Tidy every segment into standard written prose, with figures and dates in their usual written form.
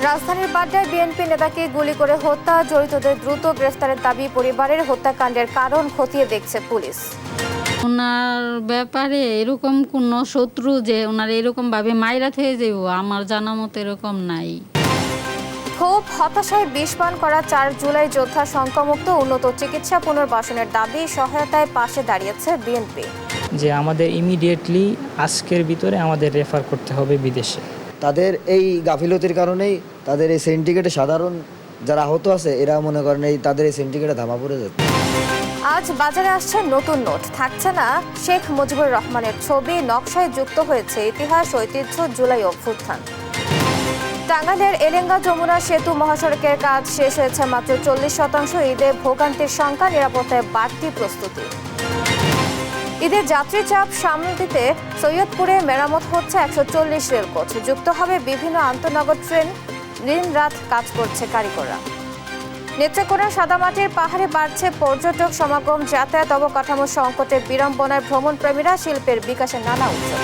রাজধানীর বাড্ডায় বিএনপি নেতাকে গুলি করে হত্যা, জড়িতদের দ্রুত গ্রেফতারের দাবি পরিবারের। হত্যাকাণ্ডের কারণ খতিয়ে দেখছে পুলিশ। ওনার ব্যাপারে এরকম কোনো শত্রু যে ওনার এরকম ভাবে মাইরা থেকে যাইব আমার জানা মতো এরকম নাই। ক্ষোভ, হতাশায় বিষ পান করা 4 জুলাই যোদ্ধা শঙ্কামুক্ত, উন্নত চিকিৎসা পুনর্বাসনের দাবি, সহায়তায় পাশে দাঁড়িয়েছে বিএনপি। যে আমাদের ইমিডিয়েটলি আজকের ভিতরে আমাদের রেফার করতে হবে বিদেশে। তাদের এই গাফিলতির কারণেই তাদের এই সিন্ডিকেটে সাধারণ যারা আহত আছে এরা মনে করেন এই তাদের এই সিন্ডিকেটে ধামা পড়ে যাচ্ছে। আজ বাজারে আসছে নতুন নোট, থাকছে না শেখ মুজিবুর রহমানের ছবি, নকশায় যুক্ত হয়েছে ইতিহাস, ঐতিহ্য, জুলাই অভ্যুত্থান। টাঙ্গাইলের এলেঙ্গা যমুনা সেতু মহাসড়কের কাজ শেষ হয়েছে মাত্র 40%। ঈদে ভোগান্তির সংখ্যা, নিরাপত্তায় বাড়তি প্রস্তুতি। ঈদের যাত্রী চাপ সামাল দিতে সৈয়দপুরে মেরামত হচ্ছে 140 রেলপথ, যুক্ত হবে বিভিন্ন আন্তঃনগর ট্রেন। দিন রাত কাজ করছে কারিগররা। নেত্রকোনার সাদামাটির পাহাড়ে বাড়ছে পর্যটক সমাগম, যাতায়াত অবকাঠামো সংকটে বিড়ম্বনায় ভ্রমণপ্রেমীরা, শিল্পের বিকাশের নানা উৎসব।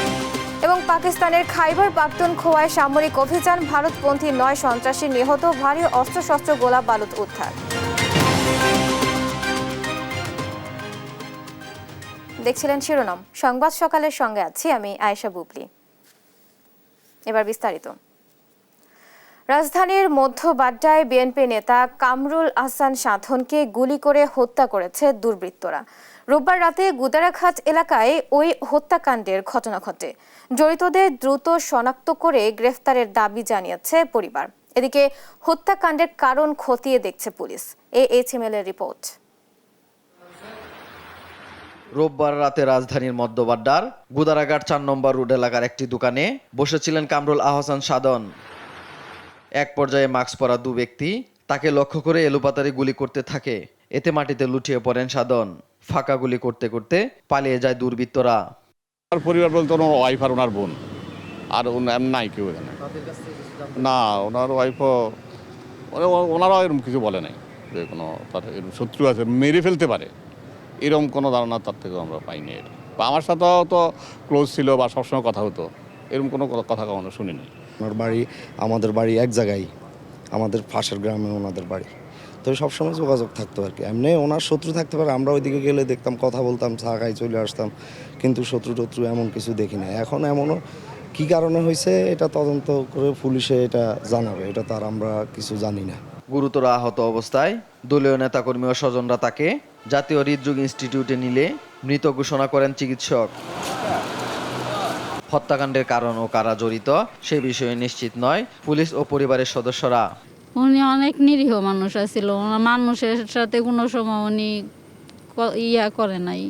এবং পাকিস্তানের খাইবার পাখতুনখোয়ায় সামরিক অভিযান, ভারতপন্থী 9 সন্ত্রাসী নিহত, ভারী অস্ত্রশস্ত্র, গোলা বারুদ উদ্ধার। দেখছিলেন শিরোনাম সংবাদ সকালের সঙ্গে আছি আমি আয়েশা বুবলি। এবার বিস্তারিত। রাজধানীর মধ্য বাড্ডায় বিএনপি নেতা কামরুল আহসান সাধনকে গুলি করে হত্যা করেছে দুর্বৃত্তরা। রোববার রাতে গুদারাঘাট এলাকায় ওই হত্যাকাণ্ডের ঘটনা ঘটে। জড়িতদের দ্রুত শনাক্ত করে গ্রেফতারের দাবি জানিয়েছে পরিবার। এদিকে হত্যাকাণ্ডের কারণ খতিয়ে দেখছে পুলিশ। AHML এর রিপোর্ট। রোববার রাতে রাজধানীর মধ্য বাড্ডার গুদারাঘাট 4 নম্বর রোড এলাকার একটি দোকানে বসেছিলেন কামরুল আহসান সাধন। এক পর্যায়ে মাস্ক পরা 2 ব্যক্তি তাকে লক্ষ্য করে এলোপাতাড়ি গুলি করতে থাকে। এতে মাটিতে লুটিয়ে পড়েন সাধন। ফাঁকা গুলি করতে করতে পালিয়ে যায় দুর্বৃত্তরা। পরিবার বলতে ওনার ওয়াইফ আর ওনার বোন, আর নাই কেউ এখানে। না, ওনার ওয়াইফও ওনারাও এরকম কিছু বলে নাই যে কোনো তার এরকম শত্রু আছে মেরে ফেলতে পারে, এরকম কোনো ধারণা তার থেকে আমরা পাইনি। বা আমার সাথেও তো ক্লোজ ছিল বা সবসময় কথা হতো, এরকম কোনো কথা কখনো শুনিনি। ওনার বাড়ি আমাদের বাড়ি এক জায়গায়, আমাদের পাশের গ্রামে ওনাদের বাড়ি, তো সবসময় যোগাযোগ থাকতো আর কি। এমনি ওনার শত্রু থাকতে পারে, আমরা ওইদিকে গেলে দেখতাম, কথা বলতাম, চা খাই চলে আসতাম, কিন্তু শত্রু এমন কিছু দেখি না। এখন এমনও কী কারণে হয়েছে এটা তদন্ত করে পুলিশে এটা জানাবে, এটা তার আমরা কিছু জানি না। গুরুতর আহত অবস্থায় দলীয় নেতাকর্মী ও স্বজনরা তাকে জাতীয় হৃদরোগ ইনস্টিটিউটে নিলে মৃত ঘোষণা করেন চিকিৎসক। হত্যাকাণ্ডের কারণ ও কারা জড়িত সে বিষয়ে নিশ্চিত নয় পুলিশ ও পরিবারের সদস্যরা। উনি অনেক নিরীহ মানুষ আছিল, মানুষের সাথে কোনো সময় উনি করে নাই।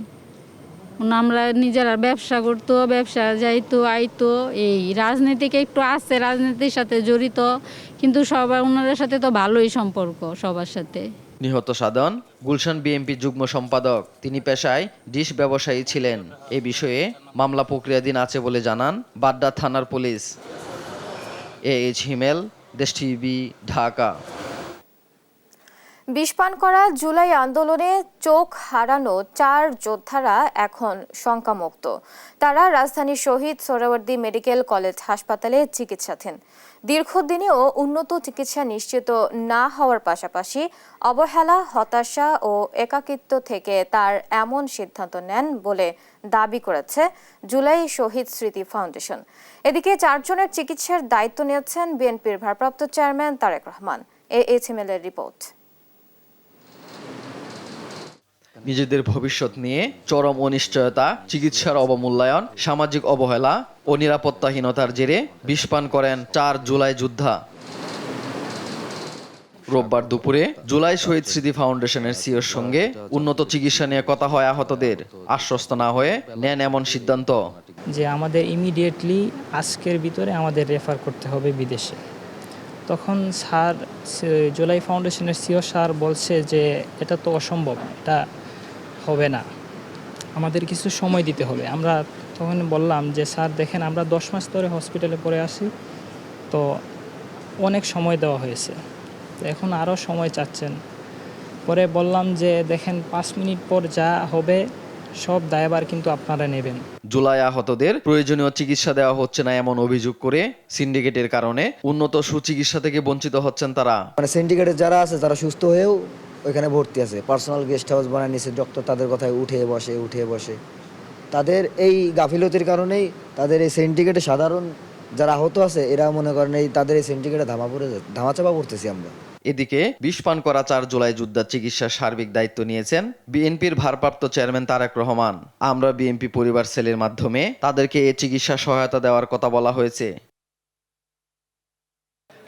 আমরা নিজেরা ব্যবসা করতো, ব্যবসা যাইতো আইতো। এই রাজনীতিকে একটু আছে, রাজনীতির সাথে জড়িত, কিন্তু সবার ওনাদের সাথে তো ভালোই সম্পর্ক সবার সাথে। নিহত সাধন গুলশান বিএনপি যুগ্ম সম্পাদক। তিনি পেশায় ডিশ ব্যবসায়ী ছিলেন। এ বিষয়ে মামলা প্রক্রিয়াধীন আছে বলে জানান বাড্ডা থানার পুলিশ। AHML, দেশ টিভি, ঢাকা। বিষপান করা জুলাই আন্দোলনে চোখ হারানো 4 যোদ্ধারা এখন শঙ্কামুক্ত। তারা রাজধানীর শহীদ সোহরাওয়ার্দী মেডিকেল কলেজ হাসপাতালে চিকিৎসাধীন। দীর্ঘদিনেও উন্নত চিকিৎসা নিশ্চিত না হওয়ার পাশাপাশি অবহেলা, হতাশা ও একাকিত্ব থেকে তার এমন সিদ্ধান্ত নেন বলে দাবি করেছে জুলাই শহীদ স্মৃতি ফাউন্ডেশন। এদিকে 4 জনের চিকিৎসার দায়িত্ব নিয়েছেন বিএনপির ভারপ্রাপ্ত চেয়ারম্যান তারেক রহমান। AHML এর রিপোর্ট। নিজেদের ভবিষ্যৎ নিয়ে চরম অনিশ্চয়তা, চিকিৎসার অবমূল্যায়ন, সামাজিক অবহেলা ও নিরাপত্তাহীনতার জেরে বিষপান করেন 4 জুলাই যোদ্ধা। রোববার দুপুরে জুলাই শহীদ স্মৃতি ফাউন্ডেশনের সিওর সঙ্গে উন্নত চিকিৎসা নিয়ে কথা হয় আহতদের। আশ্বস্ত না হয়ে নেন এমন সিদ্ধান্ত যে আমাদের ইমিডিয়েটলি আজকের ভিতরে আমাদের রেফার করতে হবে বিদেশে। তখন স্যার, জুলাই ফাউন্ডেশনের সিও স্যার বলছে যে এটা তো অসম্ভব, এটা হবে না, আমাদের কিছু সময় দিতে হবে। আমরা তখন বললাম যে স্যার দেখেন, আমরা 10 মাস ধরে হসপিটালে পড়ে আসি, তো অনেক সময় দেওয়া হয়েছে, তো এখন আরও সময় চাচ্ছেন। পরে বললাম যে দেখেন 5 মিনিট পর যা হবে সব দায়ভার কিন্তু আপনারা নেবেন। জুলাই আহতদের প্রয়োজনীয় চিকিৎসা দেওয়া হচ্ছে না এমন অভিযোগ করে সিন্ডিকেটের কারণে উন্নত সুচিকিৎসা থেকে বঞ্চিত হচ্ছেন তারা। মানে সিন্ডিকেটের যারা আছে তারা সুস্থ হয়েও ওইখানে ভর্তি আছে, পার্সোনাল গেস্ট হাউস বানায় নিয়েছে, ডক্টর তাদের কথায় উঠে বসে। তাদের এই গাফিলতির কারণেই তাদের এই সিন্ডিকেটে সাধারণ যারা আহত আছে এরা মনে করেন এই তাদের এই সিন্ডিকেটে ধামাচাপা পড়তেছি আমরা। এদিকে বিষ পান করা 4 জুলাই যোদ্ধার চিকিৎসার সার্বিক দায়িত্ব নিয়েছেন বিএনপির ভারপ্রাপ্ত চেয়ারম্যান তারেক রহমান। আমরা বিএনপি পরিবার সেলের মাধ্যমে তাদেরকে এই চিকিৎসা সহায়তা দেওয়ার কথা বলা হয়েছে।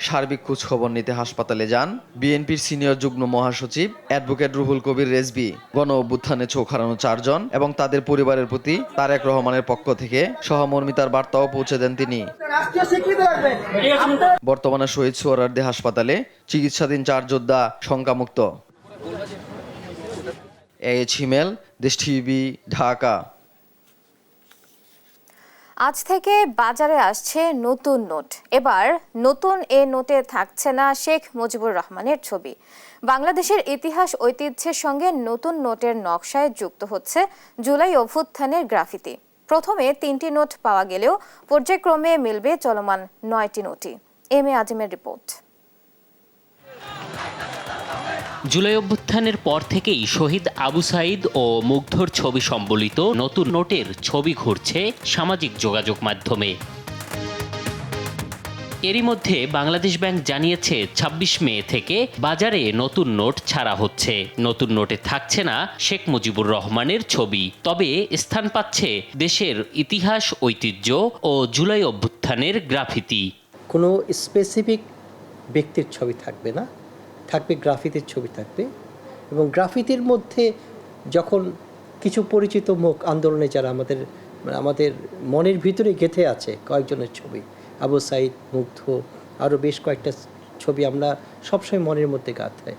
সার্বিক খোঁজ খবর নিতে হাসপাতালে যান বিএনপির সিনিয়র যুগ্ম মহাসচিব অ্যাডভোকেট রুহুল কবির রেজভী। গণ অভ্যুত্থানে চোখ হারানো 4 জন এবং তাদের পরিবারের প্রতি তারেক রহমানের পক্ষ থেকে সহমর্মিতার বার্তাও পৌঁছে দেন তিনি। বর্তমানে শহীদ সোহরাওয়ার্দী হাসপাতালে চিকিৎসাধীন 4 যোদ্ধা শঙ্কামুক্ত। এইচ হিমেল, দেশ টিভি, ঢাকা। আজ থেকে বাজারে আসছে নতুন নোট। এবার নতুন এ নোটে থাকছে না শেখ মুজিবুর রহমানের ছবি। বাংলাদেশের ইতিহাস ঐতিহ্যের সঙ্গে নতুন নোটের নকশায় যুক্ত হচ্ছে জুলাই অভ্যুত্থানের গ্রাফিতি। প্রথমে 3টি নোট পাওয়া গেলেও পর্যায়ক্রমে মিলবে চলমান 9টি নোটই। M A আজিমের report. জুলাই অভ্যুত্থানের পর থেকেই শহীদ আবু সাঈদ ও মুগ্ধর ছবি সম্বলিত নতুন নোটের ছবি ঘুরছে সামাজিক যোগাযোগ মাধ্যমে। এরই মধ্যে বাংলাদেশ ব্যাংক জানিয়েছে 26 মে থেকে বাজারে নতুন নোট ছাড়া হচ্ছে। নতুন নোটে থাকছে না শেখ মুজিবুর রহমানের ছবি, তবে স্থান পাচ্ছে দেশের ইতিহাস ঐতিহ্য ও জুলাই অভ্যুত্থানের গ্রাফিতি। কোনো স্পেসিফিক ব্যক্তির ছবি থাকবে না, থাকবে গ্রাফিতির ছবি থাকবে। এবং গ্রাফিতির মধ্যে যখন কিছু পরিচিত মুখ আন্দোলনে যারা আমাদের মনের ভিতরে গেঁথে আছে কয়েকজনের ছবি, আবু সাঈদ, মুগ্ধ, আরও বেশ কয়েকটা ছবি আমরা সবসময় মনের মধ্যে গাঁথাই।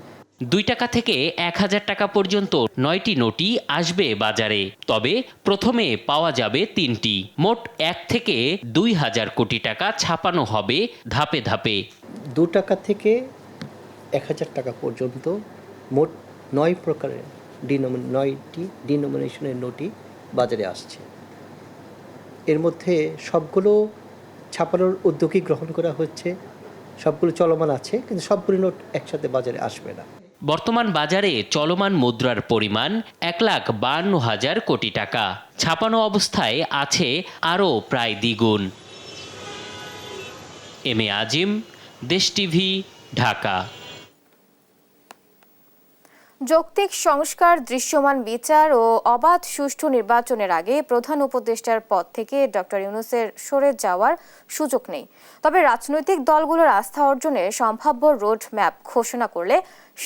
2 টাকা থেকে 1000 টাকা পর্যন্ত 9টি নোটই আসবে বাজারে, তবে প্রথমে পাওয়া যাবে 3টি। মোট 1 থেকে 2000 কোটি টাকা ছাপানো হবে ধাপে ধাপে। 2 টাকা থেকে 1000 টাকা পর্যন্ত মোট 9 প্রকারের 9টি ডিনোমিনেশনের নোটই বাজারে আসছে। এর মধ্যে সবগুলো ছাপানোর উদ্যোগই গ্রহণ করা হচ্ছে, সবগুলো চলমান আছে, কিন্তু সবগুলো নোট একসাথে বাজারে আসবে না। বর্তমান বাজারে চলমান মুদ্রার পরিমাণ 1,52,000 কোটি টাকা। ছাপানো অবস্থায় আছে আরও প্রায় দ্বিগুণ। এম এ আজিম, দেশ টিভি, ঢাকা। যৌক্তিক সংস্কার, দৃশ্যমান বিচার ও অবাধ সুষ্ঠু নির্বাচনের আগে প্রধান উপদেষ্টার পদ থেকে ডক্টর ইউনূসের সরে যাওয়ার সুযোগ নেই। তবে রাজনৈতিক দলগুলোর আস্থা অর্জনে সম্ভাব্য রোড ম্যাপ ঘোষণা করলে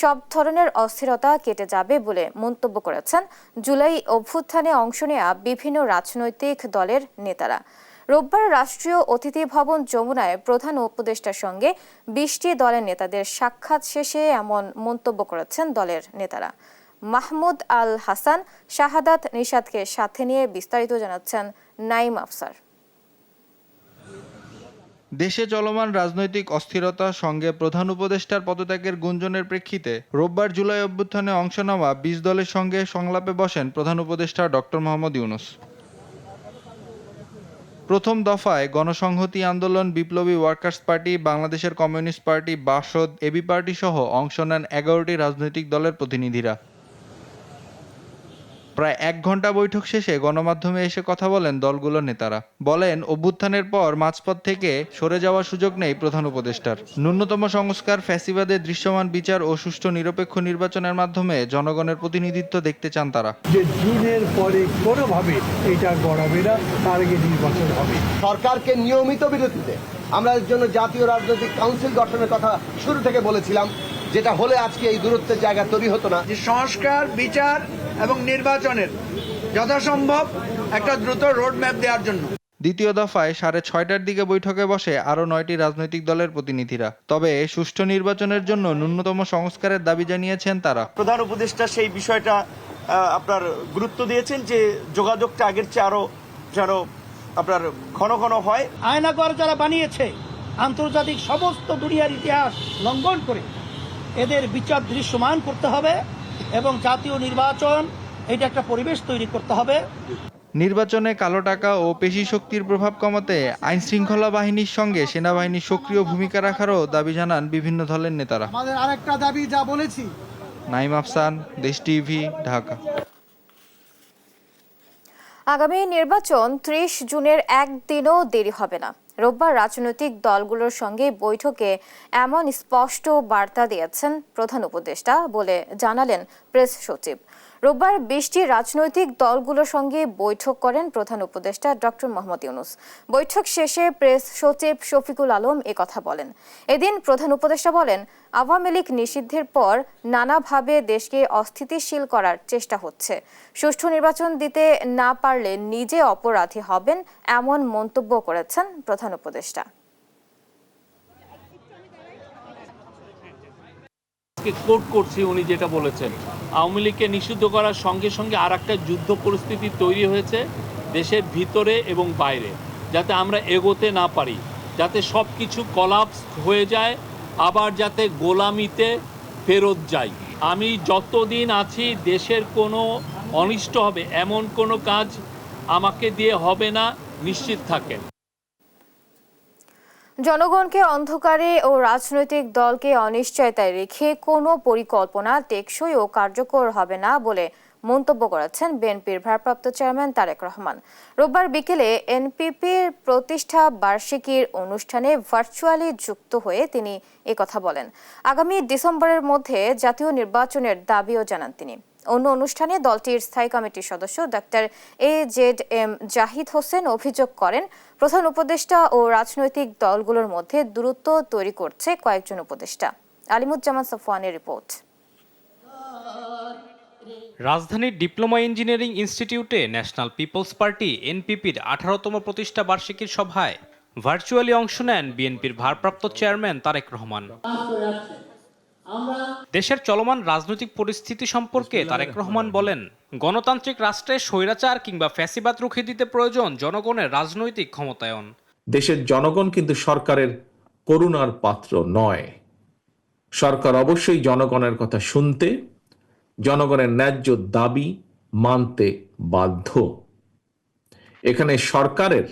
সব ধরনের অস্থিরতা কেটে যাবে বলে মন্তব্য করেছেন জুলাই অভ্যুত্থানে অংশ নেওয়া বিভিন্ন রাজনৈতিক দলের নেতারা। রোববার রাষ্ট্রীয় অতিথি ভবন যমুনায় প্রধান উপদেষ্টার সঙ্গে 20টি দলের নেতাদের সাক্ষাৎ শেষে এমন মন্তব্য করেছেন দলের নেতারা। মাহমুদ আল হাসান, শাহাদাত নিশাদকে সাথে নিয়ে বিস্তারিত জানাচ্ছেন নাইম আফসার। দেশে চলমান রাজনৈতিক অস্থিরতার সঙ্গে প্রধান উপদেষ্টার পদত্যাগের গুঞ্জনের প্রেক্ষিতে রোববার জুলাই অভ্যুত্থানে অংশ নেওয়া 20 দলের সঙ্গে সংলাপে বসেন প্রধান উপদেষ্টা ডক্টর মোহাম্মদ ইউনূস। প্রথম দফায় গণসংহতি আন্দোলন, বিপ্লবী ওয়ার্কার্স পার্টি, বাংলাদেশের communist party, Basad, AB party সহ অংশ নেন 11টি রাজনৈতিক দলের প্রতিনিধিরা। প্রায় 1 ঘন্টা বৈঠক শেষে গণমাধ্যমে এসে কথা বলেন দলগুলোর নেতারা। বলেন, অভ্যুত্থানের পর মাঝপথ থেকে সরে যাওয়ার সুযোগ নেই প্রধান উপদেষ্টার। ন্যূনতম সংস্কার, ফ্যাসিবাদের দৃশ্যমান বিচার ও সুষ্ঠু নিরপেক্ষ নির্বাচনের মাধ্যমে জনগণের প্রতিনিধিত্ব দেখতে চান তারা। যে দিনের পরে কোনোভাবে এটা গড়াবে না, তার আগে নির্বাচন হবে। সরকারকে নিয়মিত বিরতিতে আমরা এর জন্য জাতীয় রাজনৈতিক কাউন্সিল গঠনের কথা শুরু থেকে বলেছিলাম, যেটা হলে আজকে এই দূরত্বের জায়গা তৈরি হতো না। যে সংস্কার, বিচার এবং নির্বাচনের যথাসম্ভব একটা দ্রুত রোড ম্যাপ দেওয়ার জন্য। দ্বিতীয় দফায় 6:30টার দিকে বৈঠকে বসে আরও 9টি রাজনৈতিক দলের প্রতিনিধিরা। তবে সুষ্ঠু নির্বাচনের জন্য ন্যূনতম সংস্কারের দাবি জানিয়েছেন তারা। প্রধান উপদেষ্টা সেই বিষয়টা আপনার গুরুত্ব দিয়েছেন যে যোগাযোগটা আগের চেয়ে আরো যেন আপনার ঘন ঘন হয়। আয়নাঘর যারা বানিয়েছে আন্তর্জাতিক সমস্ত দুনিয়ার ইতিহাস লঙ্ঘন করে, এদের বিচার দৃশ্যমান করতে হবে এবং জাতীয় নির্বাচন এইটা একটা পরিবেশ তৈরি করতে হবে। নির্বাচনে কালো টাকা ও পেশি শক্তির প্রভাব কমাতে আইনশৃঙ্খলা বাহিনীর সঙ্গে সেনাবাহিনীর সক্রিয় ভূমিকা রাখারও দাবি জানান বিভিন্ন দলের নেতারা। আমাদের আরেকটা দাবি যা বলেছি। নাইম আফসান, দেশ টিভি, ঢাকা। আগামী নির্বাচন 30 জুনের একদিনও দেরি হবে না। রোববার রাজনৈতিক দলগুলোর সঙ্গে বৈঠকে এমন স্পষ্ট বার্তা দিয়েছেন প্রধান উপদেষ্টা বলে জানালেন প্রেস সচিব। রোববার 20টি রাজনৈতিক দলগুলোর সঙ্গে বৈঠক করেন প্রধান উপদেষ্টা ডক্টর মোহাম্মদ ইউনূস। বৈঠক শেষে প্রেস সচিব শফিকুল আলম কথা বলেন। এদিন প্রধান উপদেষ্টা বলেন, আওয়ামী লীগ নিষিদ্ধের পর নানাভাবে দেশকে অস্থিতিশীল করার চেষ্টা হচ্ছে। সুষ্ঠু নির্বাচন দিতে না পারলে নিজে অপরাধী হবেন, এমন মন্তব্য করেছেন প্রধান উপদেষ্টা। কোট করছি উনি যেটা বলেছেন, আওয়ামী লীগকে নিষিদ্ধ করার সঙ্গে সঙ্গে আর একটা যুদ্ধ পরিস্থিতি তৈরি হয়েছে দেশের ভিতরে এবং বাইরে, যাতে আমরা এগোতে না পারি, যাতে সব কিছু কলাপস হয়ে যায়, আবার যাতে গোলামিতে ফেরত যাই। আমি যতদিন আছি দেশের কোনো অনিষ্ট হবে এমন কোনো কাজ আমাকে দিয়ে হবে না, নিশ্চিত থাকেন। জনগণকে অন্ধকারে ও রাজনৈতিক দলকে অনিশ্চয়তায় রেখে কোনো পরিকল্পনা টেকসই ও কার্যকর হবে না বলে মন্তব্য করেছেন বিএনপির ভারপ্রাপ্ত চেয়ারম্যান তারেক রহমান। রোববার বিকেলে এনপিপির প্রতিষ্ঠা বার্ষিকীর অনুষ্ঠানে ভার্চুয়ালি যুক্ত হয়ে তিনি একথা বলেন। আগামী ডিসেম্বরের মধ্যে জাতীয় নির্বাচনের দাবিও জানান তিনি। অন্য অনুষ্ঠানে দলটির স্থায়ী কমিটির সদস্য ডাক্তার AZM জাহিদ হোসেন অভিযোগ করেন, প্রধান উপদেষ্টা ও রাজনৈতিক দলগুলোর মধ্যে দূরত্ব তৈরি করছে কয়েকজন উপদেষ্টা। আলিমুজ্জামান সাফওয়ানের রিপোর্ট। রাজধানীর ডিপ্লোমা ইঞ্জিনিয়ারিং ইনস্টিটিউটে ন্যাশনাল পিপলস পার্টি এনপিপির 18তম প্রতিষ্ঠা বার্ষিকীর সভায় ভার্চুয়ালি অংশ নেন বিএনপির ভারপ্রাপ্ত চেয়ারম্যান তারেক রহমান। দেশের চলমান রাজনৈতিক পরিস্থিতি সম্পর্কে তারেক রহমান বলেন, গণতান্ত্রিক রাষ্ট্রে স্বৈরাচার কিংবা ফ্যাসিবাদ রুখে দিতে প্রয়োজন জনগণের রাজনৈতিক ক্ষমতায়ন। দেশের জনগণ কিন্তু সরকারের করুণার পাত্র নয়। সরকার অবশ্যই জনগণের কথা শুনতে, জনগণের ন্যায্য দাবি মানতে বাধ্য। এখানে সরকারের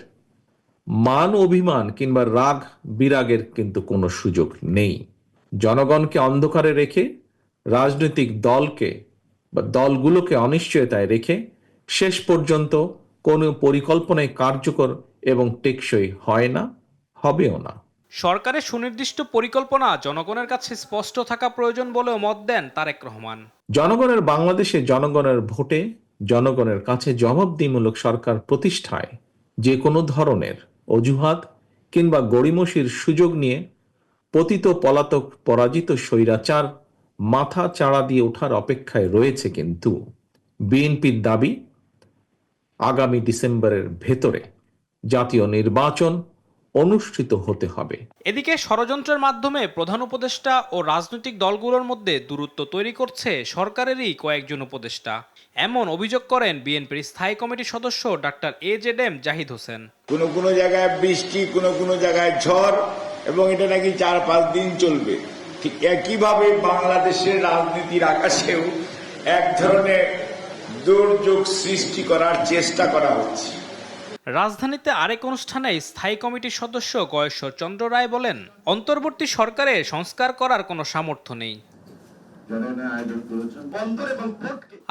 মান অভিমান কিংবা রাগ বিরাগের কিন্তু কোনো সুযোগ নেই। জনগণকে অন্ধকারে রেখে, রাজনৈতিক দলকে বা দলগুলোকে অনিশ্চয়তায় রেখে শেষ পর্যন্ত কোনো পরিকল্পনায় কার্যকর এবং টেকসই হয় না, হবেও না। সরকারের সুনির্দিষ্ট পরিকল্পনা জনগণের কাছে স্পষ্ট থাকা প্রয়োজন বলেও মত দেন তারেক রহমান। জনগণের বাংলাদেশে জনগণের ভোটে জনগণের কাছে জবাবদিহিমূলক সরকার প্রতিষ্ঠায় যে কোনো ধরনের অজুহাত কিংবা গড়িমসির সুযোগ নিয়ে পতিত পলাতক পরাজিত স্বৈরাচার মাথা চাড়া দিয়ে ওঠার অপেক্ষায় রয়েছে। কিন্তু বিএনপির দাবি, আগামী ডিসেম্বরের ভেতরে জাতীয় নির্বাচন অনুষ্ঠিত হতে হবে। এদিকে ষড়যন্ত্রের মাধ্যমে প্রধান উপদেষ্টা ও রাজনৈতিক দলগুলোর মধ্যে দূরত্ব তৈরি করছে সরকারেরই কয়েকজন উপদেষ্টা, এমন অভিযোগ করেন বিএনপির স্থায়ী কমিটির সদস্য ডাক্তার AZM জাহিদ হোসেন। কোনো জায়গায় বৃষ্টি, কোনো জায়গায় ঝড়, এবং এটা নাকি 4-5 দিন চলবে। ঠিক একইভাবে বাংলাদেশের রাজনীতির আকাশেও এক ধরনের দুর্যোগ সৃষ্টি করার চেষ্টা করা হচ্ছে। রাজধানীতে আরেক অনুষ্ঠানে স্থায়ী কমিটির সদস্য গয়েশ্বর চন্দ্র রায় বলেন, অন্তর্বর্তী সরকারে সংস্কার করার কোনো সামর্থ্য নেই।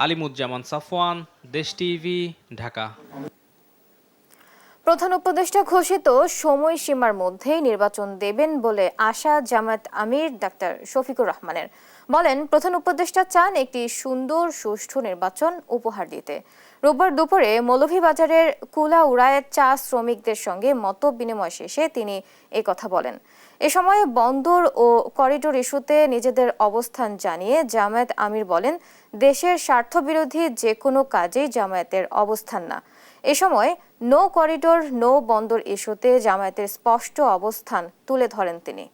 আলিমুজ্জামান সাফওয়ান, দেশ টিভি, ঢাকা। প্রধান উপদেষ্টা ঘোষিত সময়সীমার মধ্যেই নির্বাচন দেবেন বলে আশা জামায়াত আমির ডাক্তার শফিকুর রহমানের। বলেন, প্রধান উপদেষ্টা চান একটি সুন্দর সুষ্ঠু নির্বাচন উপহার দিতে। রোববার দুপুরে মৌলভীবাজারের কুলাউড়ায় চা শ্রমিকদের সঙ্গে মত বিনিময় শেষে তিনি একথা বলেন। এ সময় বন্দর ও করিডোর ইস্যুতে নিজেদের অবস্থান জানিয়ে জামায়াত আমির বলেন, দেশের স্বার্থবিরোধী যে কোনো কাজেই জামায়াতের অবস্থান না। এ সময় নো করিডোর নো বন্দর ইস্যুতে জামায়াতের স্পষ্ট অবস্থান তুলে ধরেন তিনি।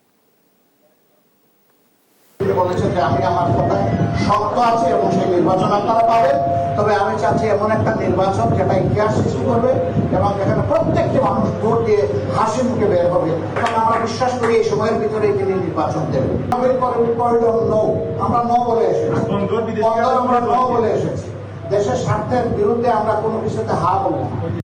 বলেছেন যে আমি আমার কথায় শক্ত আছি এবং সেই নির্বাচন আপনারা পাবেন। তবে আমি চাচ্ছি এমন একটা নির্বাচন যেটা ইতিহাস সৃষ্টি করবে এবং যেখানে প্রত্যেকটি মানুষ ভোট দিয়ে হাসি মুখে বের হবে। কারণ আমরা বিশ্বাস করি এই সময়ের ভিতরে তিনি নির্বাচন দেবেন। আমরা নো বলে এসেছি, আমরা নো বলে এসেছি। দেশের স্বার্থের বিরুদ্ধে আমরা কোনো কিছুতে হা বলবো না।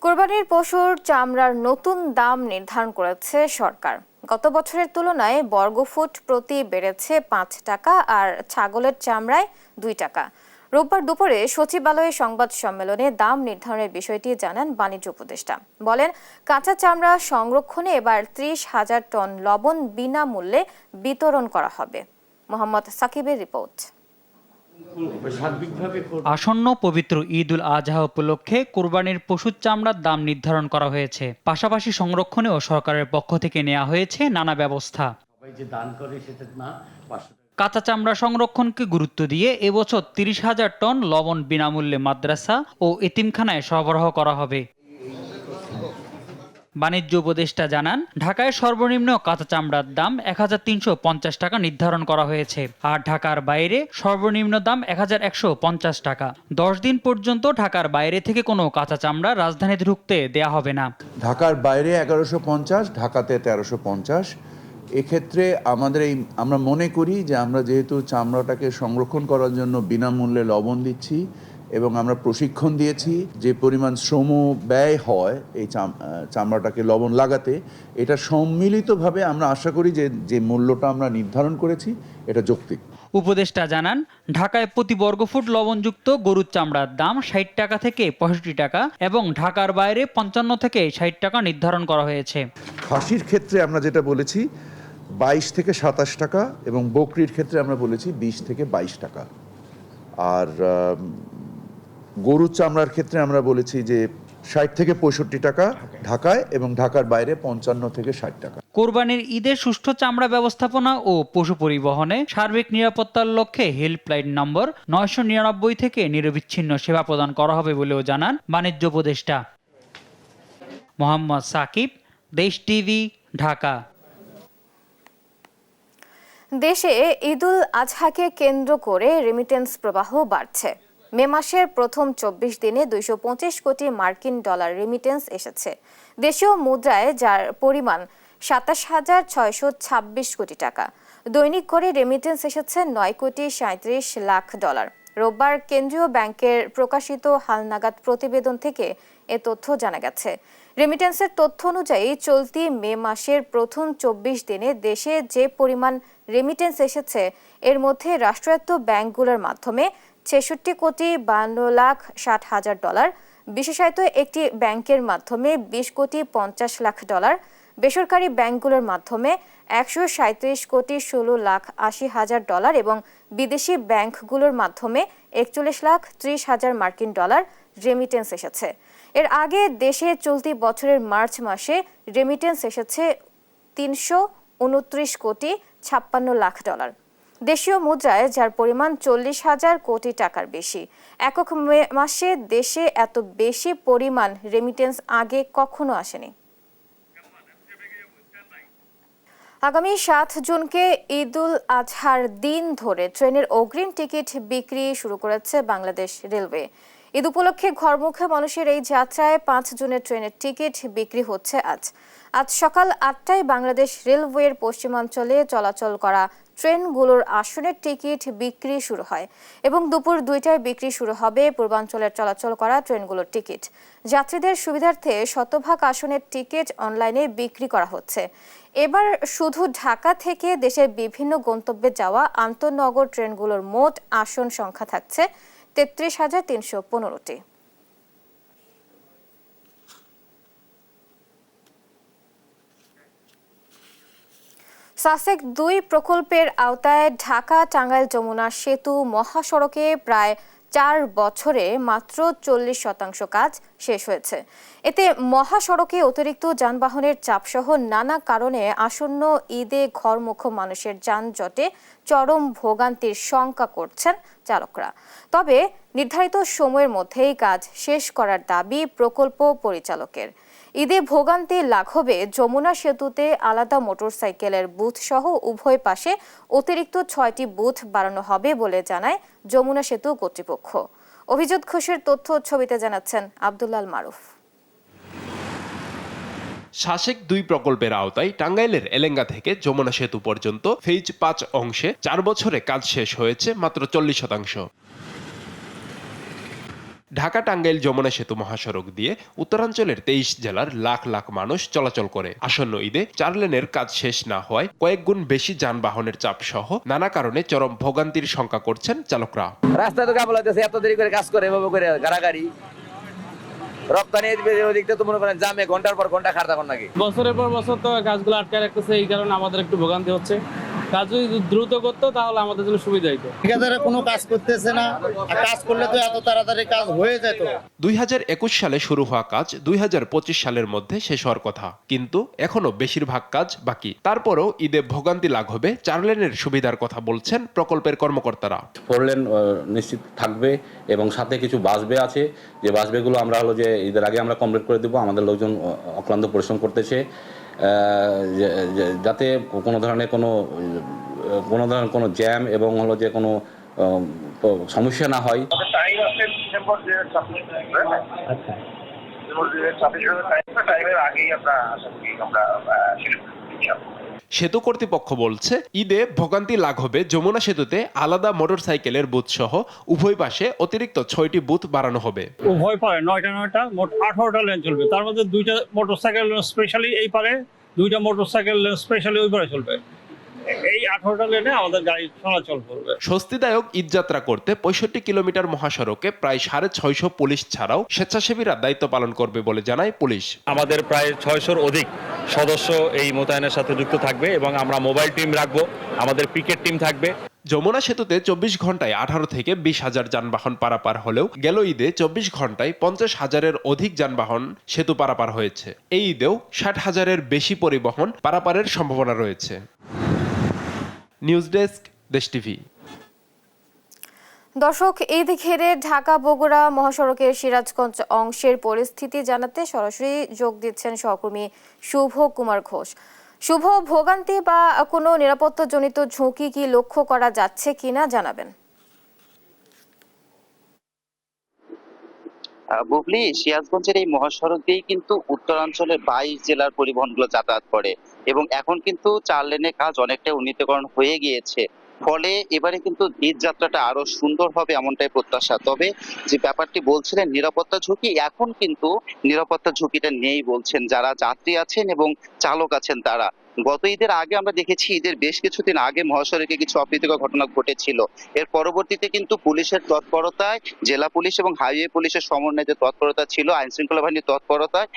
কোরবানির পশুর চামড়ার নতুন দাম নির্ধারণ করেছে সরকার। গত বছরের তুলনায় বর্গফুট প্রতি বেড়েছে 5 টাকা আর ছাগলের চামড়ায় 2 টাকা। রোববার দুপুরে সচিবালয়ে সংবাদ সম্মেলনে দাম নির্ধারণের বিষয়টি জানান বাণিজ্য উপদেষ্টা। বলেন, কাঁচা চামড়া সংরক্ষণে এবার 30,000 টন লবণ বিনামূল্যে বিতরণ করা হবে। মোহাম্মদ সাকিবের রিপোর্ট। আসন্ন পবিত্র ঈদ উল আজহা উপলক্ষে কোরবানির পশুর চামড়ার দাম নির্ধারণ করা হয়েছে। পাশাপাশি সংরক্ষণেও সরকারের পক্ষ থেকে নেওয়া হয়েছে নানা ব্যবস্থা। কাঁচা চামড়া সংরক্ষণকে গুরুত্ব দিয়ে এবছর 30,000 টন লবণ বিনামূল্যে মাদ্রাসা ও এতিমখানায় সরবরাহ করা হবে। বাণিজ্য উপদেষ্টা জানান, ঢাকায় সর্বনিম্ন কাঁচা চামড়ার দাম 1,350 টাকা নির্ধারণ করা হয়েছে, আর ঢাকার বাইরে সর্বনিম্ন দাম 1,150 টাকা। 10 দিন পর্যন্ত ঢাকার বাইরে থেকে কোনো কাঁচা চামড়া রাজধানীতে ঢুকতে দেয়া হবে না। ঢাকার বাইরে 1150, ঢাকাতে 1350। এক্ষেত্রে আমরা মনে করি যে আমরা যেহেতু চামড়াটাকে সংরক্ষণ করার জন্য বিনামূল্যে লবণ দিচ্ছি এবং আমরা প্রশিক্ষণ দিয়েছি, যে পরিমাণ শ্রম ব্যয় হয় এই চামড়াটাকে লবণ লাগাতে, এটা সম্মিলিতভাবে আমরা আশা করি যে মূল্যটা আমরা নির্ধারণ করেছি এটা যৌক্তিক। উপদেষ্টা জানান, ঢাকায় প্রতি বর্গফুট লবণযুক্ত গরুর চামড়ার দাম 60 টাকা থেকে 65 টাকা এবং ঢাকার বাইরে 55 থেকে 60 টাকা নির্ধারণ করা হয়েছে। খাসির ক্ষেত্রে আমরা যেটা বলেছি 22 থেকে 27 টাকা এবং বকরির ক্ষেত্রে আমরা বলেছি 20 থেকে 22 টাকা। আর গরুর চামড়ার ক্ষেত্রে আমরা বলেছি যে 60 থেকে 65 টাকা ঢাকায় এবং ঢাকার বাইরে 55 থেকে 60 টাকা। কোরবানির ঈদের সুষ্ঠু চামড়া ব্যবস্থাপনা ও পশু পরিবহনে সার্বিক নিরাপত্তার লক্ষ্যে হেল্পলাইন নম্বর 999 থেকে নিরবিচ্ছিন্ন সেবা প্রদান করা হবে বলেও জানান বাণিজ্য উপদেষ্টা। মোহাম্মদ সাকিব, দেশ টিভি, ঢাকা। দেশে ঈদুল আজহাকে কেন্দ্র করে রেমিটেন্স প্রবাহ বাড়ছে। মে মাসের প্রথম 24 দিনে 225 কোটি মার্কিন ডলার রেমিটেন্স এসেছে দেশীয় মুদ্রায়, যার পরিমাণ 27,626 কোটি টাকা। দৈনিক করে রেমিটেন্স এসেছে 9 কোটি 37 লাখ ডলার। রোববার কেন্দ্রীয় ব্যাংকের প্রকাশিত হালনাগাদ প্রতিবেদন থেকে এ তথ্য জানা গেছে। রেমিটেন্সের তথ্য অনুযায়ী চলতি মে মাসের প্রথম 24 দিনে দেশে যে পরিমাণ রেমিটেন্স এসেছে, এর মধ্যে রাষ্ট্রায়ত্ত ব্যাংকগুলোর মাধ্যমে 66 কোটি 52 লাখ 60 হাজার ডলার, বিশেষায়িত একটি ব্যাংকের মাধ্যমে 20 কোটি 50 লাখ ডলার, বেসরকারি ব্যাংকগুলোর মাধ্যমে 137 কোটি 16 লাখ 80 হাজার ডলার এবং বিদেশি ব্যাংকগুলোর মাধ্যমে 41 লাখ 30 হাজার মার্কিন ডলার রেমিটেন্স এসেছে। এর আগে দেশে চলতি বছরের মার্চ মাসে রেমিটেন্স এসেছে 329 কোটি 56 লাখ ডলার দেশীয় মুদ্রায়, যার পরিমাণ 40,000 কোটি টাকার বেশি। একক মাসে দেশে এত বেশি পরিমাণ রেমিটেন্স আগে কখনো আসেনি। আগামী 7 জুনকে ঈদুল আজহার দিন ধরে ট্রেনের অগ্রিম টিকিট বিক্রি শুরু করেছে বাংলাদেশ রেলওয়ে। ঈদ উপলক্ষে ঘরমুখে মানুষের এই যাত্রায় 5 জুনের ট্রেনের টিকিট বিক্রি হচ্ছে আজ সকাল 8টায় বাংলাদেশ রেলওয়ের পশ্চিমাঞ্চলে চলাচল করা ট্রেনগুলোর আসনের টিকিট বিক্রি শুরু হয় এবং দুপুর 2টায় বিক্রি শুরু হবে পূর্বাঞ্চলের চলাচল করা ট্রেনগুলোর টিকিট। যাত্রীদের সুবিধার্থে শতভাগ আসনের টিকিট অনলাইনে বিক্রি করা হচ্ছে। এবার শুধু ঢাকা থেকে দেশের বিভিন্ন গন্তব্যে যাওয়া আন্তঃনগর ট্রেনগুলোর মোট আসন সংখ্যা থাকছে 33,315টি। সাসেক 2 প্রকল্পের আওতায় ঢাকা টাঙ্গাইল যমুনা সেতু মহাসড়কে প্রায় 4 বছরে মাত্র 40% কাজ শেষ হয়েছে। এতে মহাসড়কে অতিরিক্ত যানবাহনের চাপসহ নানা কারণে আসন্ন ঈদে ঘরমুখো মানুষের যানজটে চরম ভোগান্তির শঙ্কা করছেন চালকরা। তবে নির্ধারিত সময়ের মধ্যেই কাজ শেষ করার দাবি প্রকল্প পরিচালকের। ঈদে ভোগান্তি লাঘবে যমুনা সেতুতে আলাদা মোটরসাইকেলের বুথ সহ উভয় পাশে অতিরিক্ত 6টি বুথ বাড়ানো হবে বলে জানায় যমুনা সেতু কর্তৃপক্ষ। অভিজিৎ ঘোষের তথ্য ছবিতে জানাচ্ছেন আব্দুল্লাল মারুফ। সাসেক 2 প্রকল্পের আওতায় টাঙ্গাইলের এলেঙ্গা থেকে যমুনা সেতু পর্যন্ত ফেজ 5 অংশে 4 বছরে কাজ শেষ হয়েছে মাত্র 40%। ঢাকা টাঙ্গাইল যমুনা সেতু মহাসড়ক দিয়ে উত্তরাঞ্চলের 23 জেলার লাখ লাখ মানুষ চলাচল করে। আসন্ন ঈদে 4 লেনের কাজ শেষ না হওয়ায় কয়েক গুণ বেশি যানবাহনের চাপ সহ নানা কারণে চরম ভোগান্তির শঙ্কা করছেন চালকরা। রাস্তা তো কাবল হইতেছে, এত দেরি করে কাজ করে এভাবে করে গাড়াগাড়ি রপ্তানি দিকটা তো মনে করেন জামে ঘন্টার পর ঘন্টা খাড়া থাকুন নাকি। বছরের পর বছর তো কাজগুলো আটকে রাখতেছে, এই কারণে আমাদের একটু ভোগান্তি হচ্ছে। কাজ যদি দ্রুত করতো তাহলে আমাদের জন্য সুবিধা হতো। ঠিকাদারে কোনো কাজ করতেছে না, আর কাজ করলে তো এত তাড়াতাড়ি কাজ হয়ে যেত। 2021 সালে শুরু হওয়া কাজ 2025 সালের মধ্যে শেষ হওয়ার কথা, কিন্তু এখনো বেশিরভাগ কাজ বাকি। তারপরও ঈদে ভোগান্তি লাঘবে 4 লেনের সুবিধার কথা বলছেন প্রকল্পের কর্মকর্তারা। 4 লেন নিশ্চিত থাকবে এবং সাথে কিছু বাসবে আছে, যে বাসবেগুলো আমরা হলো যে ঈদের আগে আমরা কমপ্লিট করে দেবো। আমাদের লোকজন অক্লান্ত পরিশ্রম করতেছে যাতে কোনো ধরনের কোনো জ্যাম এবং হলো যে কোনো সমস্যা না হয়। সেতু কর্তৃপক্ষ বলছে ঈদে ভোগান্তি লাঘবে যমুনা সেতুতে আলাদা মোটরসাইকেলের বুথ সহ উভয় পাশে অতিরিক্ত 6টি বুথ বাড়ানো হবে। উভয় পারে 9টা মোট 18টা লেন চলবে। তার মধ্যে 2টা মোটরসাইকেল স্পেশালি এই পারে, 2টা মোটরসাইকেল স্পেশালি ওই পারে চলবে। এই 18টা লেনে আমাদের গাড়ি চলাচল করবে। স্বস্তিদায়ক ঈদযাত্রা করতে 65 কিলোমিটার মহাসড়কে প্রায় 650 পুলিশ ছাড়াও স্বেচ্ছাসেবীরা দায়িত্ব পালন করবে বলে জানায় পুলিশ। আমাদের প্রায় 600-র অধিক সদস্য এই মোতায়েনের সাথে যুক্ত থাকবে এবং আমরা মোবাইল টিম রাখবো, আমাদের পিকেট টিম থাকবে। যমুনা সেতুতে 24 ঘন্টায় 18 থেকে 20,000 যানবাহন পারাপার হলেও গেল ঈদে 24 ঘন্টায় 50,000-এর অধিক যানবাহন সেতু পারাপার হয়েছে। এই ঈদেও 60,000-এর বেশি পরিবহন পারাপারের সম্ভাবনা রয়েছে। নিউজ ডেস্ক, দেশ টিভি। দর্শক, ঈদ ঘিরে ঢাকা বগুড়া মহাসড়কের সিরাজগঞ্জ অংশের পরিস্থিতি জানাতে সরাসরি যোগ দিচ্ছেন সহকর্মী শুভ কুমার ঘোষ। শুভ, ভোগান্তি বা কোনো নিরাপত্তাজনিত ঝুঁকি কি লক্ষ্য করা যাচ্ছে কিনা জানাবেন। বুবলি, সিরাজগঞ্জের এই মহাসড়ক দিয়েই কিন্তু উত্তরাঞ্চলের 22 জেলার পরিবহনগুলো যাতায়াত করে এবং এখন কিন্তু 4 লেনের কাজ অনেকটা উন্নীতকরণ হয়ে গিয়েছে। ফলে এবারে কিন্তু ঈদ যাত্রাটা আরো সুন্দর হবে এমনটাই প্রত্যাশা। তবে যে ব্যাপারটি বলছিলেন নিরাপত্তা ঝুঁকি, এখন কিন্তু নিরাপত্তা ঝুঁকিটা নেই বলছেন যারা যাত্রী আছেন এবং চালক আছেন তারা। গত ঈদের আগে আমরা দেখেছি ঈদের বেশ কিছুদিন আগে মহাসড়কে কিছু অপ্রীতিকর ঘটনা ঘটেছিল। এর পরবর্তীতে কিন্তু পুলিশের তৎপরতায়, জেলা পুলিশ এবং হাইওয়ে পুলিশের সমন্বয়ে যে তৎপরতা ছিল, আইন শৃঙ্খলা বাহিনীর তৎপরতায়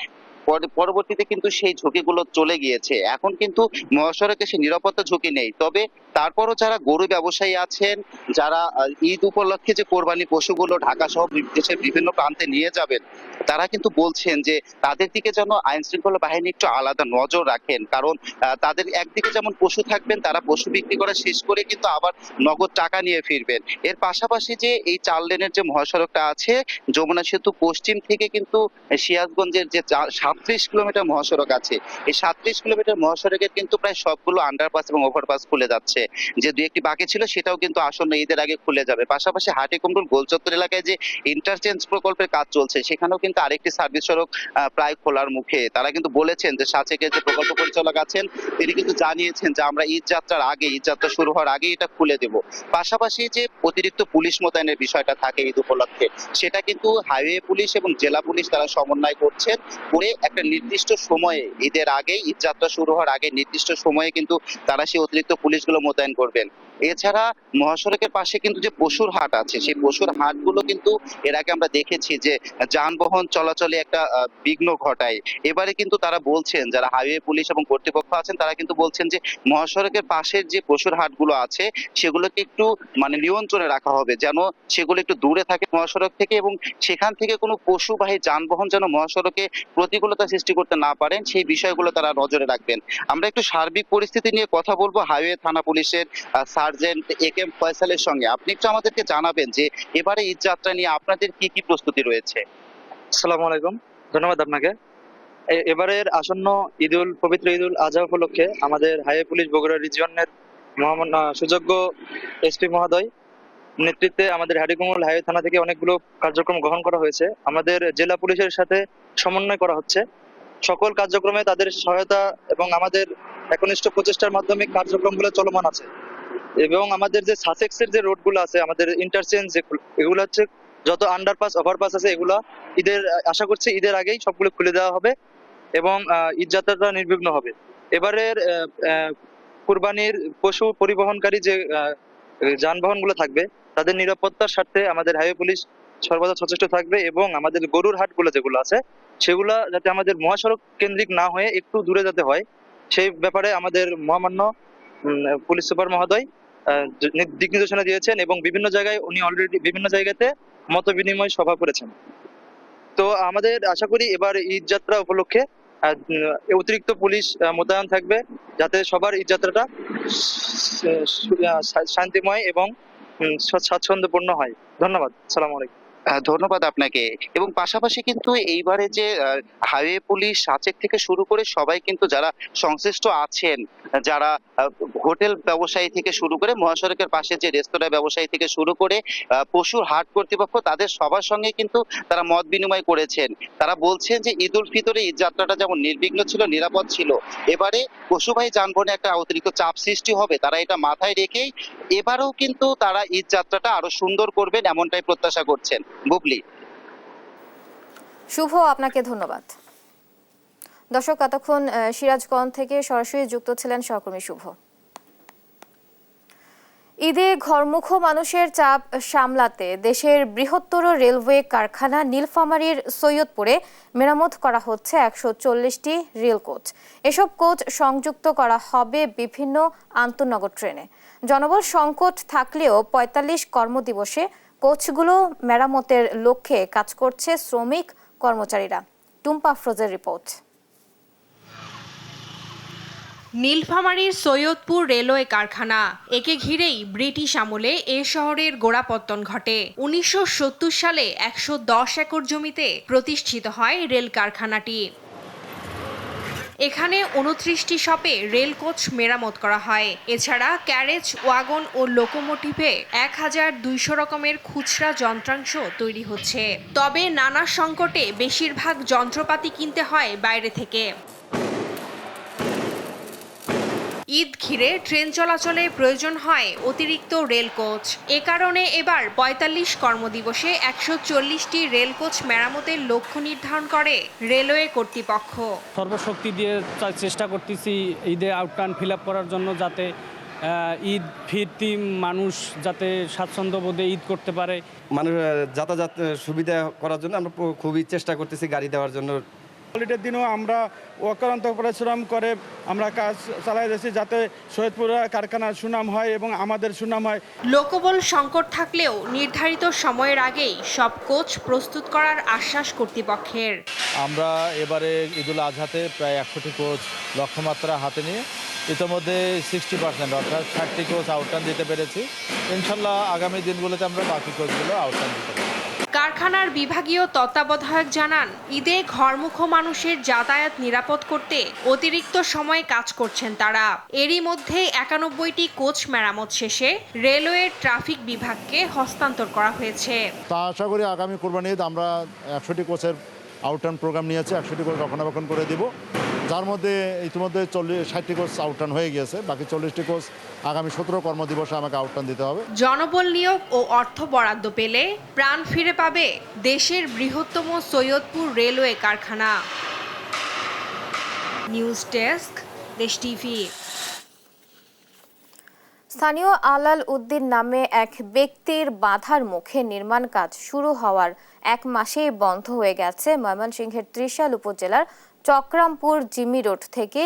পরবর্তীতে কিন্তু সেই ঝুঁকিগুলো চলে গিয়েছে। এখন কিন্তু মহাসড়কে সেই নিরাপত্তা ঝুঁকি নেই। তবে তারপরও যারা গরু ব্যবসায়ী আছেন, যারা ঈদ উপলক্ষে যে কোরবানি পশুগুলো ঢাকা সহ দেশের বিভিন্ন প্রান্তে নিয়ে যাবেন, তারা কিন্তু বলছেন যে তাদের দিকে যেন আইন শৃঙ্খলা বাহিনী একটু আলাদা নজর রাখেন। কারণ তাদের একদিকে যেমন পশু থাকবেন, তারা পশু বিক্রি করা শেষ করে কিন্তু আবার নগদ টাকা নিয়ে ফিরবেন। এর পাশাপাশি যে এই 4 লেনের যে মহাসড়কটা আছে যমুনা সেতু পশ্চিম থেকে কিন্তু সিরাজগঞ্জের যে 37 কিলোমিটার মহাসড়ক আছে, এই 37 কিলোমিটার মহাসড়কের কিন্তু প্রায় সবগুলো আন্ডারপাস এবং ওভারপাস খুলে যাচ্ছে। যে 2-1টি বাকি ছিল সেটাও কিন্তু আসন্ন ঈদের আগে খুলে যাবে। পাশাপাশি হাটিকুমরুল গোলচত্বর এলাকায় যে ইন্টারচেঞ্জ প্রকল্পের কাজ চলছে, সেখানেও কিন্তু আরেকটি সার্ভিস সড়ক প্রায় খোলার মুখে। তারা কিন্তু বলেছেন যে সাচেকের যে প্রকল্প পরিচালক আছেন তিনি কিন্তু জানিয়েছেন যে আমরা ঈদ যাত্রার আগে, ঈদ যাত্রা শুরু হওয়ার আগে এটা খুলে দেব। পাশাপাশি যে অতিরিক্ত পুলিশ মোতায়েনের বিষয়টা থাকে ঈদ উপলক্ষে, সেটা কিন্তু হাইওয়ে পুলিশ এবং জেলা পুলিশ তারা সমন্বয় করছেন করে একটা নির্দিষ্ট সময়ে, ঈদের আগে, ঈদ যাত্রা শুরু হওয়ার আগে নির্দিষ্ট সময়ে কিন্তু তারা সেই অতিরিক্ত পুলিশগুলো মোতায়েন করবেন। এছাড়া মহাসড়কের পাশে কিন্তু যে পশুর হাট আছে, সেই পশুর হাটগুলো কিন্তু এর আগে আমরা দেখেছি যে যানবাহন চলাচলে একটা বিঘ্ন ঘটায়। এবারে কিন্তু তারা বলছেন, যারা হাইওয়ে পুলিশ এবং কর্তৃপক্ষ আছেন তারা কিন্তু বলছেন যে মহাসড়কের পাশের যে পশুর হাটগুলো আছে সেগুলোকে একটু নিয়ন্ত্রণে রাখা হবে, যেন সেগুলো একটু দূরে থাকে মহাসড়ক থেকে এবং সেখান থেকে কোনো পশুবাহী যানবাহন যেন মহাসড়কে প্রতিকূলতা সৃষ্টি করতে না পারেন, সেই বিষয়গুলো তারা নজরে রাখবেন। আমরা একটু সার্বিক পরিস্থিতি নিয়ে কথা বলবো হাইওয়ে থানা পুলিশের সার্জেন্ট একেএম ফয়সালের সঙ্গে। আপনি একটু আমাদেরকে জানাবেন যে এবারে ঈদ যাত্রা নিয়ে আপনাদের কি কি প্রস্তুতি রয়েছে? আসসালামু আলাইকুম, ধন্যবাদ আপনাকে। এবারের আসন্ন পবিত্র ঈদুল আজহা উপলক্ষে আমাদের হাইওয়ে পুলিশ বগুড়া রিজিয়নের সুযোগ্য এসপি মহোদয় নেতৃত্বে আমাদের হাটিকুমরুল হাইওয়ে থানা থেকে অনেকগুলো কার্যক্রম গ্রহণ করা হয়েছে। আমাদের জেলা পুলিশের সাথে সমন্বয় করা হচ্ছে। সকল কার্যক্রমে তাদের সহায়তা এবং আমাদের একনিষ্ঠ প্রচেষ্টার মাধ্যমে কার্যক্রমগুলো চলমান আছে। এবং আমাদের যে সাসেক্সের যে রোডগুলো আছে, আমাদের ইন্টারচেঞ্জ এগুলো হচ্ছে যত আন্ডারপাস ওভারপাস আছে এগুলো আশা করছি ঈদের আগেই সবগুলো খুলে দেওয়া হবে এবং ঈদ যাত্রাটা নির্বিঘ্ন হবে। এবারের কুরবানির পশু পরিবহনকারী যে যানবাহনগুলো থাকবে তাদের নিরাপত্তার স্বার্থে আমাদের হাইওয়ে পুলিশ সর্বদা সচেষ্ট থাকবে এবং আমাদের গরুর হাটগুলো যেগুলো আছে সেগুলা যাতে আমাদের মহাসড়ক কেন্দ্রিক না হয়ে একটু দূরে যাতে হয় সেই ব্যাপারে আমাদের মহামান্য পুলিশ সুপার মহোদয় দিক নির্দেশনা দিয়েছেন এবং বিভিন্ন জায়গায় উনি অলরেডি বিভিন্ন জায়গাতে মত বিনিময় সভা করেছেন। তো আমাদের আশা করি এবার ঈদ যাত্রা উপলক্ষে অতিরিক্ত পুলিশ মোতায়েন থাকবে যাতে সবার ঈদ যাত্রাটা শান্তিময় এবং স্বাচ্ছন্দ্যপূর্ণ হয়। ধন্যবাদ। আসসালামু আলাইকুম। ধন্যবাদ আপনাকে। এবং পাশাপাশি কিন্তু এইবারে যে হাইওয়ে পুলিশ সাচেক থেকে শুরু করে সবাই কিন্তু যারা সংশ্লিষ্ট আছেন, যারা হোটেল ব্যবসায়ী থেকে শুরু করে মহাসড়কের পাশে যে রেস্তোরাঁ ব্যবসায়ী থেকে শুরু করে পশুর হাট কর্তৃপক্ষ তাদের সবার সঙ্গে কিন্তু তারা মত বিনিময় করেছেন। তারা বলছেন যে ঈদ উল ফিতরে ঈদ যাত্রাটা যেমন নির্বিঘ্ন ছিল, নিরাপদ ছিল, এবারে পশুবাহী যানবাহনে একটা অতিরিক্ত চাপ সৃষ্টি হবে, তারা এটা মাথায় রেখেই এবারেও কিন্তু তারা ঈদ যাত্রাটা আরো সুন্দর করবেন এমনটাই প্রত্যাশা করছেন। বুবলি। শুভ, আপনাকে ধন্যবাদ। দর্শক, এতক্ষণ সিরাজগঞ্জ থেকে সরাসরি যুক্ত ছিলেন সহকর্মী শুভ। ঈদে ঘরমুখ মানুষের চাপ সামলাতে দেশের বৃহত্তর রেলওয়ে কারখানা নীলফামারীর সৈয়দপুরে মেরামত করা হচ্ছে 140টি রেল কোচ। এসব কোচ সংযুক্ত করা হবে বিভিন্ন আন্তঃনগর ট্রেনে। জনবল সংকট থাকলেও 45 কর্মদিবসে কোচগুলো মেরামতের লক্ষ্যে কাজ করছে শ্রমিক কর্মচারীরা। টুম্পা আফরোজের রিপোর্ট। নীলফামারীর সৈয়দপুর রেলওয়ে কারখানা, একে ঘিরেই ব্রিটিশ আমলে এ শহরের গোড়াপত্তন ঘটে। 1970 সালে 110 একর জমিতে প্রতিষ্ঠিত হয় রেল কারখানাটি। এখানে 29টি শপে রেল কোচ মেরামত করা হয়। এছাড়া ক্যারেজ, ওয়াগন ও লোকোমোটিভে 1200 রকমের খুচরা যন্ত্রাংশ তৈরি হচ্ছে। তবে নানা সংকটে বেশিরভাগ যন্ত্রপাতি কিনতে হয় বাইরে থেকে। ঈদ ঘিরে ট্রেন চলাচলে প্রয়োজন হয় অতিরিক্ত রেল কোচ। এ কারণে এবার 45 কর্মদিবসে 140টি রেল কোচ মেরামতের লক্ষ্য নির্ধারণ করে রেলওয়ে কর্তৃপক্ষ। সর্বশক্তি দিয়ে চেষ্টা করতেছি ঈদে আউটকাম ফিল আপ করার জন্য, যাতে ঈদ ফিরতি মানুষ যাতে স্বাচ্ছন্দ্য বোধে ঈদ করতে পারে। মানুষ যাতায়াত সুবিধা করার জন্য আমরা খুবই চেষ্টা করতেছি গাড়ি দেওয়ার জন্য। হলিডের দিনও আমরা অক্লান্ত পরিশ্রম করে আমরা কাজ চালাই যাচ্ছি যাতে সৈয়দপুর কারখানার সুনাম হয় এবং আমাদের সুনাম হয়। লোকবল সংকট থাকলেও নির্ধারিত সময়ের আগেই সব কোচ প্রস্তুত করার আশ্বাস কর্তৃপক্ষের। আমরা এবারে ঈদুল আজহাতে প্রায় 100টি কোচ লক্ষ্যমাত্রা হাতে নিয়ে ইতিমধ্যে 60% অর্থাৎ 60টি কোচ আউটরান দিতে পেরেছি। ইনশাল্লাহ আগামী দিনগুলোতে আমরা বাকি কোচগুলো আউটরান দিতে পারব। কারখানার বিভাগীয় তত্ত্বাবধায়ক জানান, ঈদে ঘরমুখ মানুষের যাতায়াত নিরাপদ করতে অতিরিক্ত সময়ে কাজ করছেন তারা। এরই মধ্যে 91টি কোচ মেরামত শেষে রেলওয়ের ট্রাফিক বিভাগকে হস্তান্তর করা হয়েছে। তা আশা করি আগামী কোরবানি ঈদ আমরা 100টি কোচের আউটরান প্রোগ্রাম নিয়েছি, 100টি কোচ রক্ষণাবেক্ষণ করে দিব, যার মধ্যে ইতিমধ্যে 60টি কোচ আউটরান হয়ে গিয়েছে। বাকি 40টি কোচ আগামী 17 কর্মদিবসে আমাকে আউটরান দিতে হবে। জনবল নিয়োগ ও অর্থ বরাদ্দ পেলে প্রাণ ফিরে পাবে দেশের বৃহত্তম সৈয়দপুর রেলওয়ে কারখানা। নিউজ ডেস্ক, দেশ টিভি। স্থানীয় আলাল উদ্দিন নামে এক ব্যক্তির বাধার মুখে নির্মাণ কাজ শুরু হওয়ার 1 মাসেই বন্ধ হয়ে গেছে ময়মনসিংহের ত্রিশাল উপজেলার চক্রামপুর জিমি রোড থেকে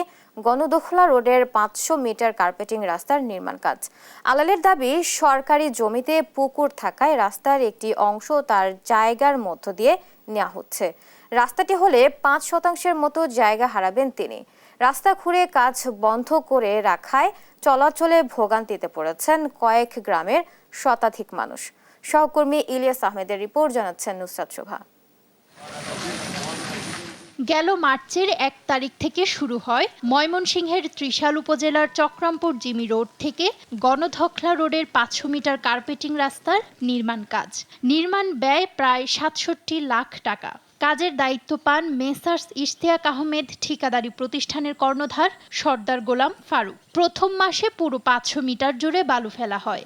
গণদখলা রোডের 500 মিটার কার্পেটিং রাস্তার নির্মাণ কাজ। আলালের দাবি, সরকারি জমিতে পুকুর থাকায় রাস্তার একটি অংশ তার জায়গার মধ্য দিয়ে নেওয়া হচ্ছে। রাস্তাটি হলে 5% মতো জায়গা হারাবেন তিনি। রাস্তা খুঁড়ে কাজ বন্ধ করে রাখায় চলাচলে ভোগান্তিতে পড়েছেন কয়েক গ্রামের শতাধিক মানুষ। সহকর্মী ইলিয়াস আহমেদের রিপোর্ট, জানাচ্ছেন নুসরাত শোভা। গেল মার্চের 1 তারিখ থেকে শুরু হয় ময়মনসিংহের ত্রিশাল উপজেলার চক্রামপুর জিমি রোড থেকে গণধখলা রোডের 500 মিটার কার্পেটিং রাস্তার নির্মাণ কাজ। নির্মাণ ব্যয় প্রায় 67 লাখ টাকা। কাজের দায়িত্ব পান মেসার্স ইশতিয়াক আহমেদ ঠিকাদারি প্রতিষ্ঠানের কর্ণধার সর্দার গোলাম ফারুক। প্রথম মাসে পুরো 500 মিটার জুড়ে বালু ফেলা হয়।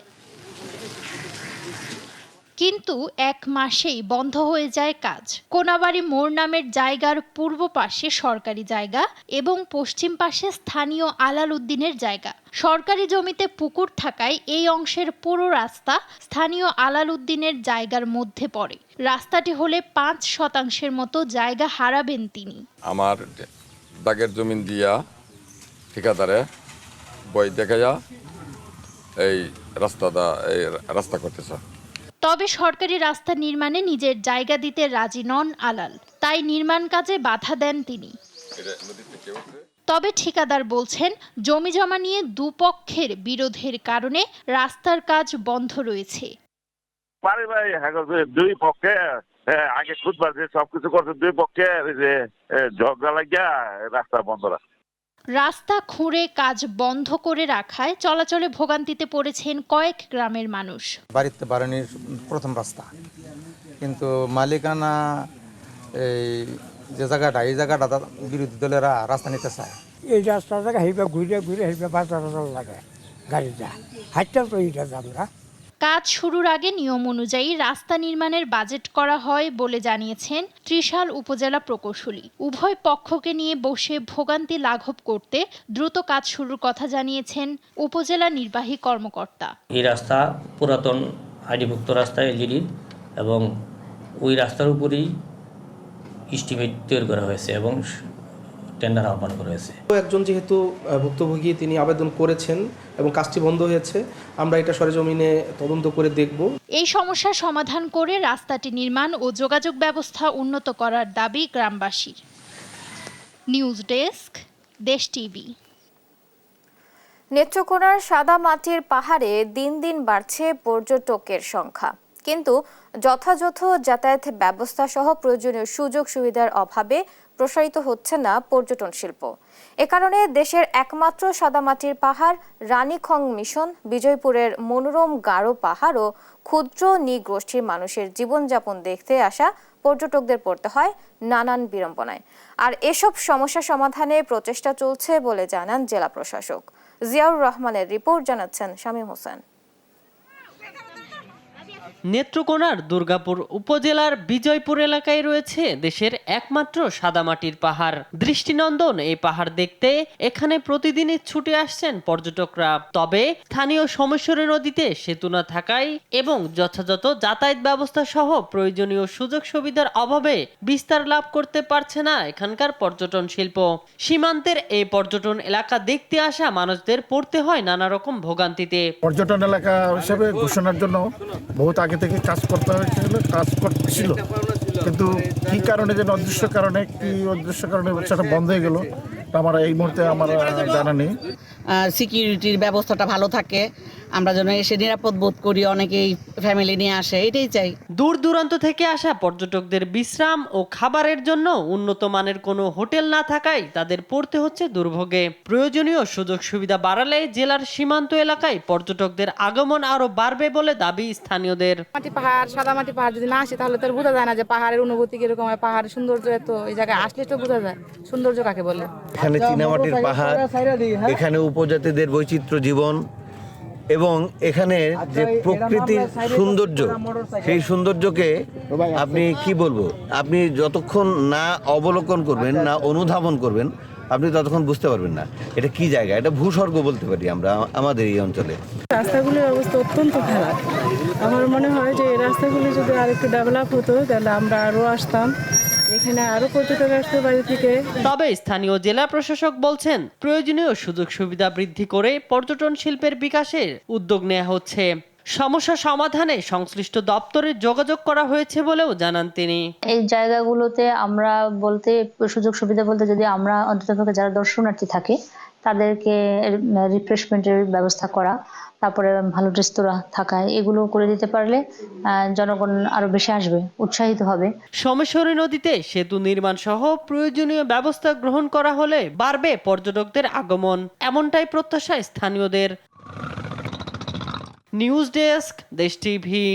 কিন্তু 1 মাসেই বন্ধ হয়ে যায় কাজ। কোনাবাড়ি মোড় নামের জায়গার পূর্ব পাশে সরকারি জায়গা এবং পশ্চিম পাশে স্থানীয় আলাল উদ্দিনের জায়গা। সরকারি জমিতে পুকুর থাকায় এই অংশের পুরো রাস্তা স্থানীয় আলাল উদ্দিনের জায়গার মধ্যে পড়ে। রাস্তাটি হলে 5% মতো জায়গা হারাবেন তিনি। আমার দাগের জমিন দিয়া ঠিকাদারে বই দেখাইয়া এই রাস্তা করতেছে। তবে সরকারি রাস্তা নির্মাণে নিজের জায়গা দিতে রাজি নন আলাল, তাই নির্মাণ কাজে বাধা দেন তিনি। তবে ঠিকাদার বলছেন জমি জমা নিয়ে দুপক্ষের বিরোধের কারণে রাস্তার কাজ বন্ধ রয়েছে। দুই পক্ষে আগে খুদবার যে সবকিছু করছে, দুই পক্ষে ঝগড়া লাগিয়া রাস্তা বন্ধ রাখে। রাস্তা খুঁড়ে কাজ বন্ধ করে রাখায় চলাচলে ভোগান্তিতে পড়েছেন কয়েক গ্রামের মানুষ। বাড়িতে বাড়ানির প্রথম রাস্তা, কিন্তু মালিকানা এই যে জায়গাটা, এই জায়গাটা বিরোধী দলেরা রাস্তা নিতে চায়। এই রাস্তাটা হেঁটে ঘুরে ঘুরে হেঁটে বাজার লাগে গাড়িটা হাঁটতে তো এইটা আমরা। কাজ শুরুর আগে নিয়ম অনুযায়ী রাস্তা নির্মাণের বাজেট করা হয় বলে জানিয়েছেন ত্রিশাল উপজেলা প্রকৌশলী। উভয় পক্ষকে নিয়ে বসে ভোগান্তি লাঘব করতে দ্রুত কাজ শুরুর কথা জানিয়েছেন উপজেলা নির্বাহী কর্মকর্তা। এই রাস্তা পুরাতন আইডিভুক্ত রাস্তা এলজিডি এবং ওই রাস্তার উপরেই এস্টিমেট তৈরি করা হয়েছে এবং টেন্ডার আহ্বান করা হয়েছে। একজন যেহেতু ভুক্তভোগী তিনি আবেদন করেছেন এবং কাজটি বন্ধ হয়েছে, আমরা এটা সরেজমিনে তদন্ত করে দেখব। এই সমস্যার সমাধান করে রাস্তাটি নির্মাণ ও যোগাযোগ ব্যবস্থা উন্নত করার দাবি গ্রামবাসীর। নিউজ ডেস্ক, দেশ টিভি। নেত্রকোনার সাদা মাটির পাহাড়ে দিন দিন বাড়ছে পর্যটকের সংখ্যা, কিন্তু যথাযথ যাতায়াত ব্যবস্থা সহ প্রয়োজনীয় সুযোগ সুবিধার অভাবে প্রসারিত হচ্ছে না পর্যটন শিল্প। এ কারণে দেশের একমাত্র সাদামাটির পাহাড় রানীখং মিশন, বিজয়পুরের মনোরম গারো পাহাড় ও ক্ষুদ্র নৃগোষ্ঠীর মানুষের জীবনযাপন দেখতে আসা পর্যটকদের পড়তে হয় নানান বিড়ম্বনায়। আর এসব সমস্যা সমাধানে প্রচেষ্টা চলছে বলে জানান জেলা প্রশাসক। জিয়াউর রহমানের রিপোর্ট, জানাচ্ছেন শামীম হোসেন। নেত্রকোনার দুর্গাপুর উপজেলার বিজয়পুর এলাকায় রয়েছে দেশের একমাত্র সাদামাটির পাহাড়। দৃষ্টিনন্দন এই পাহাড় দেখতে এখানে প্রতিদিনই ছুটে আসছেন পর্যটকরা। তবে স্থানীয় সোমেশ্বরী নদীতে সেতু না থাকায় এবং যথাযথ যাতায়াত ব্যবস্থা সহ প্রয়োজনীয় সুযোগ সুবিধার অভাবে বিস্তার লাভ করতে পারছে না এখানকার পর্যটন শিল্প। সীমান্তের এই পর্যটন এলাকা দেখতে আসা মানুষদের পড়তে হয় নানা রকম ভোগান্তিতে। পর্যটন এলাকা হিসেবে ঘোষণার জন্য বহুত আগে থেকে কাজ করতেছিল, কিন্তু কি কারণে, যে অদৃশ্য কারণে, কি অদৃশ্য কারণে সেটা বন্ধ হয়ে গেল আমার এই মুহূর্তে আমার জানা নেই। সিকিউরিটির ব্যবস্থাটা ভালো থাকে, আমরা যেন এসে নিরাপদ বোধ করি, অনেকেই ফ্যামিলি নিয়ে আসে, এটাই চাই। দূর দূরান্ত থেকে আসা পর্যটকদের বিশ্রাম ও খাবারের জন্য উন্নত মানের কোনো হোটেল না থাকায় তাদের পড়তে হচ্ছে দুর্ভোগে। প্রয়োজনীয় সুযোগ সুবিধা বাড়ালে জেলার সীমান্ত এলাকায় পর্যটকদের আগমন আরো বাড়বে বলে দাবি স্থানীয়দের। সাদামাটি পাহাড় যদি না আসে তাহলে তো বোঝা যায় না যে পাহাড়ের অনুভূতি কিরকম হয়, পাহাড়ের সৌন্দর্য। এত এই জায়গায় আসলে তো বোঝা যায় সৌন্দর্য কাকে বলে। এখানে চীনামাটির পাহাড়, এখানে উপজাতিদের বৈচিত্র্য জীবন এবং এখানে যে প্রকৃতির সৌন্দর্য, সেই সৌন্দর্যকে আপনি কি বলবো, আপনি যতক্ষণ না অবলোকন করবেন, না অনুধাবন করবেন, আপনি ততক্ষণ বুঝতে পারবেন না এটা কি জায়গা। এটা ভূস্বর্গ বলতে পারি আমরা আমাদের এই অঞ্চলে। রাস্তাগুলির অবস্থা অত্যন্ত খারাপ। আমার মনে হয় যে এই রাস্তাগুলি যদি আরেকটু ডেভেলপ হতো তাহলে আমরা আরো আসতাম, এখানে আরো পর্যটক আসতে বাড়ি থেকে। তবে স্থানীয় জেলা প্রশাসক বলছেন প্রয়োজনীয় সুযোগ সুবিধা বৃদ্ধি করে পর্যটন শিল্পের বিকাশের উদ্যোগ নেওয়া হচ্ছে। সমস্যা সমাধানে সংশ্লিষ্ট দপ্তরে যোগাযোগ করা হয়েছে বলেও জানান তিনি। এই জায়গাগুলোতে আমরা বলতে সুযোগ সুবিধা বলতে যদি আমরা অন্ততপক্ষে যারা দর্শনার্থী থাকে তাদেরকে রিফ্রেশমেন্টের ব্যবস্থা করা, তারপরে ভালো রেস্তোরাঁ থাকা, এগুলো করে দিতে পারলে জনগণ আরো বেশি আসবে, উৎসাহিত হবে। সোমেশ্বরী নদীতে সেতু নির্মাণ সহ প্রয়োজনীয় ব্যবস্থা গ্রহণ করা হলে বাড়বে পর্যটকদের আগমন, এমনটাই প্রত্যাশা স্থানীয়দের। নিউজ ডেস্ক, দেশ টিভি।